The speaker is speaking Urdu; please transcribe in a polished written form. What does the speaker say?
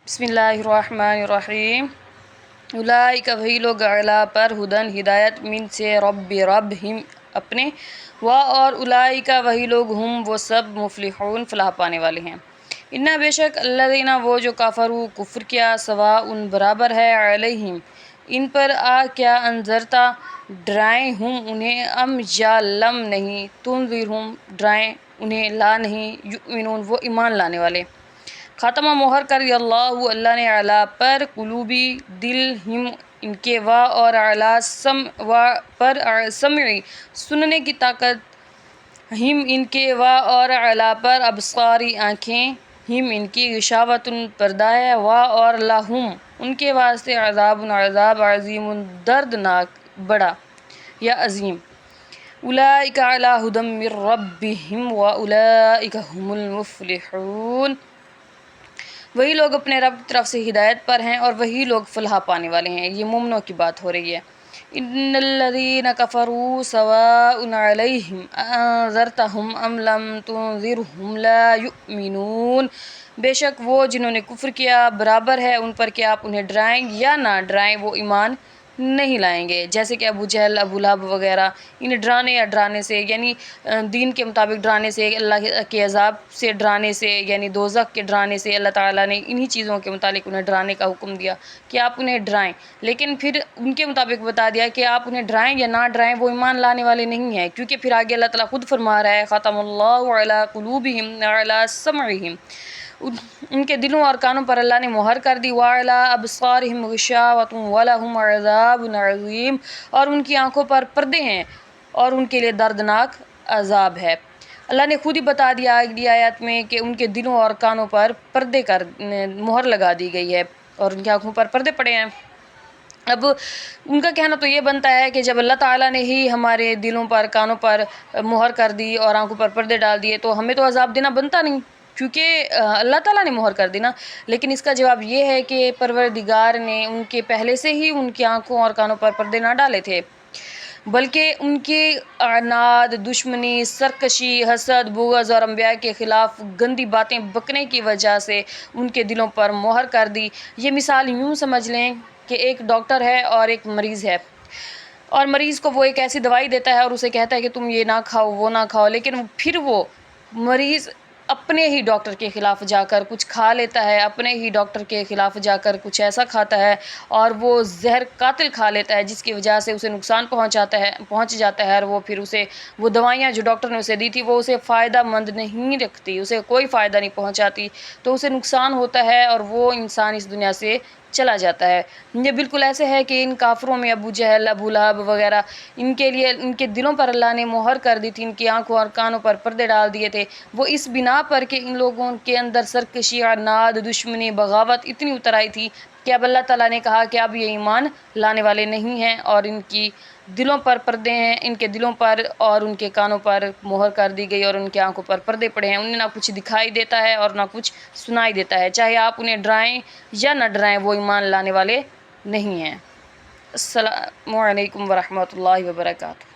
بسم اللہ الرحمن الرحیم۔ اولئک وہی لوگ اعلیٰ پر ہدن ہدایت من سے رب ہم اپنے اور اولئک وہی لوگ ہم وہ سب مفلحون فلاح پانے والے ہیں۔ انا بے شک الذین وہ جو کافروا کفر کیا سواء برابر ہے علیہم ان پر کیا انذرتا ڈرائیں ہم انہیں ام یا لم نہیں تنذرہم ڈرائیں انہیں لا نہیں یؤمنون وہ ایمان لانے والے۔ خاتمہ مہر کر اللہ اللہ نے اعلیٰ پر قلوبی دل ہم ان کے اور اعلیٰ پر سمعی سننے کی طاقت ہم ان کے اور اعلیٰ پر ابصاری آنکھیں ہم ان کی غشاوتن پردہ ہے اور لہم ان کے واسطے عذاب عظیم دردناک بڑا یا عظیم۔ اولئک علی ھدی من ربہم واولئک ھم المفلحون۔ وہی لوگ اپنے رب کی طرف سے ہدایت پر ہیں اور وہی لوگ فلاح پانے والے ہیں۔ یہ مومنوں کی بات ہو رہی ہے۔ ان الذین کفروا سواء علیہم انذرتہم ام لم تنذرہم لا یؤمنون۔ بے شک وہ جنہوں نے کفر کیا برابر ہے ان پر کہ آپ انہیں ڈرائیں یا نہ ڈرائیں وہ ایمان نہیں لائیں گے۔ جیسے کہ ابو جہل ابو لہب وغیرہ انہیں ڈرانے یا ڈرانے سے یعنی دین کے مطابق ڈرانے سے، اللہ کے عذاب سے ڈرانے سے یعنی دوزخ کے ڈرانے سے اللہ تعالیٰ نے انہی چیزوں کے متعلق انہیں ڈرانے کا حکم دیا کہ آپ انہیں ڈرائیں، لیکن پھر ان کے مطابق بتا دیا کہ آپ انہیں ڈرائیں یا نہ ڈرائیں وہ ایمان لانے والے نہیں ہیں، کیونکہ پھر آگے اللہ تعالیٰ خود فرما رہا ہے ختم اللہ علی قلوبہم وعلی سمعہم، ان کے دلوں اور کانوں پر اللہ نے مہر کر دی، وعلی ابصارہم غشاوۃ ولہم عذاب عظیم اور ان کی آنکھوں پر پردے ہیں اور ان کے لیے دردناک عذاب ہے۔ اللہ نے خود ہی بتا دیا اگلی آیت میں کہ ان کے دلوں اور کانوں پر پردے کر مہر لگا دی گئی ہے اور ان کی آنکھوں پر پردے پڑے ہیں۔ اب ان کا کہنا تو یہ بنتا ہے کہ جب اللہ تعالیٰ نے ہی ہمارے دلوں پر کانوں پر مہر کر دی اور آنکھوں پر پردے ڈال دیے تو ہمیں تو عذاب دینا بنتا نہیں، کیونکہ اللہ تعالیٰ نے مہر کر دی نا۔ لیکن اس کا جواب یہ ہے کہ پروردگار نے ان کے پہلے سے ہی ان کی آنکھوں اور کانوں پر پردے نہ ڈالے تھے، بلکہ ان کی عناد، دشمنی، سرکشی، حسد، بغض اور انبیاء کے خلاف گندی باتیں بکنے کی وجہ سے ان کے دلوں پر مہر کر دی۔ یہ مثال یوں سمجھ لیں کہ ایک ڈاکٹر ہے اور ایک مریض ہے، اور مریض کو وہ ایک ایسی دوائی دیتا ہے اور اسے کہتا ہے کہ تم یہ نہ کھاؤ وہ نہ کھاؤ، لیکن پھر وہ مریض اپنے ہی ڈاکٹر کے خلاف جا کر کچھ کھا لیتا ہے، اپنے ہی ڈاکٹر کے خلاف جا کر کچھ ایسا کھاتا ہے اور وہ زہر قاتل کھا لیتا ہے جس کی وجہ سے اسے نقصان پہنچ جاتا ہے، اور وہ پھر اسے وہ دوائیاں جو ڈاکٹر نے اسے دی تھی وہ اسے فائدہ مند نہیں رکھتی، اسے کوئی فائدہ نہیں پہنچاتی، تو اسے نقصان ہوتا ہے اور وہ انسان اس دنیا سے چلا جاتا ہے۔ یہ بالکل ایسے ہے کہ ان کافروں میں ابو جہل ابو لہب وغیرہ ان کے لیے ان کے دلوں پر اللہ نے مہر کر دی تھی، ان کی آنکھوں اور کانوں پر پردے ڈال دیے تھے، وہ اس بنا پر کہ ان لوگوں کے اندر سرکشی، عناد، دشمنی، بغاوت اتنی اتر آئی تھی کہ اب اللہ تعالیٰ نے کہا کہ اب یہ ایمان لانے والے نہیں ہیں اور ان کی دلوں پر پردے ہیں، ان کے دلوں پر اور ان کے کانوں پر مہر کر دی گئی اور ان کی آنکھوں پر پردے پڑے ہیں، انہیں نہ کچھ دکھائی دیتا ہے اور نہ کچھ سنائی دیتا ہے، چاہے آپ انہیں ڈرائیں یا نہ ڈرائیں وہ ایمان لانے والے نہیں ہیں۔ السلام علیکم ورحمۃ اللہ وبرکاتہ۔